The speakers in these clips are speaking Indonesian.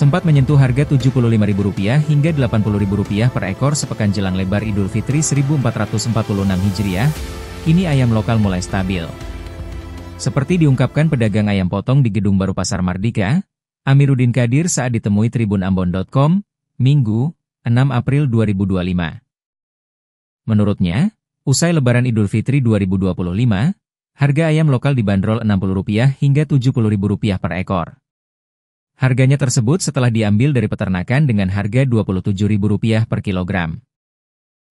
sempat menyentuh harga Rp75.000 hingga Rp80.000 per ekor sepekan jelang lebar Idul Fitri 1446 Hijriah, kini ayam lokal mulai stabil. Seperti diungkapkan pedagang ayam potong di Gedung Baru Pasar Mardika, Amiruddin Kadir saat ditemui tribunambon.com, Minggu, 6 April 2025. Menurutnya, usai lebaran Idul Fitri 2025, harga ayam lokal dibanderol Rp60 hingga Rp70.000 per ekor. Harganya tersebut setelah diambil dari peternakan dengan harga Rp27.000 per kilogram.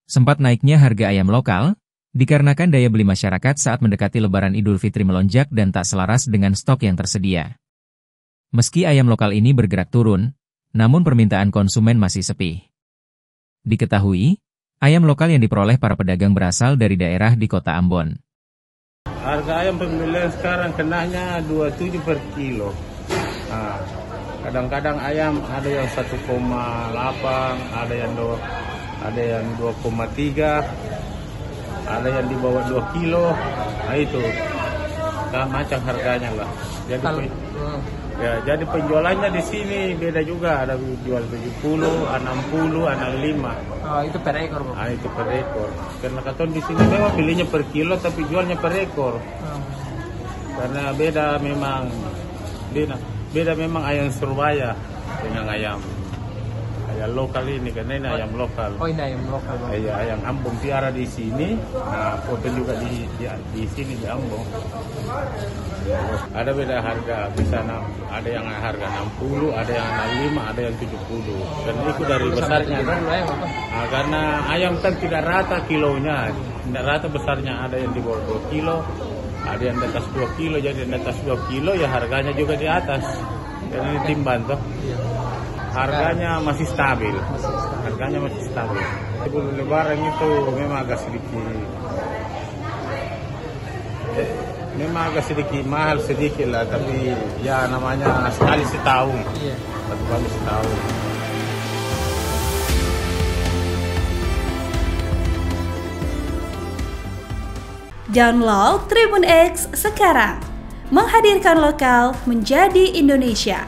Sempat naiknya harga ayam lokal, dikarenakan daya beli masyarakat saat mendekati lebaran Idul Fitri melonjak dan tak selaras dengan stok yang tersedia. Meski ayam lokal ini bergerak turun, namun permintaan konsumen masih sepi. Diketahui, ayam lokal yang diperoleh para pedagang berasal dari daerah di kota Ambon. Harga ayam pembelian sekarang kenanya 27 per kilo. Kadang-kadang ayam ada yang 1,8, ada yang 2,3. Ada yang di bawah 2 kilo, nah itu, macam harganya lah. Jadi penjualannya di sini beda juga, ada jual 70, 60, 65. Oh, itu per ekor, Bang? Itu per ekor. Karena katon di sini memang belinya per kilo, tapi jualnya per ekor. Karena beda memang ayam Surabaya dengan ayam lokal ini, karena ini ayam lokal. Oh, ini ayam lokal, Bang. Iya, ayam Ambon piara di sini. Nah, potong juga di sini di Ambon. Ada beda harga, ada yang harga 60, ada yang 65, ada yang 70. Dan itu dari besarnya. Karena ayam kan tidak rata kilonya, tidak rata besarnya. Ada yang di bawah 2 kilo, ada yang di atas 2 kilo. Jadi di atas 2 kilo ya harganya juga di atas. Dan ini timbang toh. Harganya masih stabil. Sebelum lebaran itu memang agak sedikit mahal sedikit lah, tapi ya namanya sekali setahun. Satu kali setahun. Download Tribun X sekarang, menghadirkan lokal menjadi Indonesia.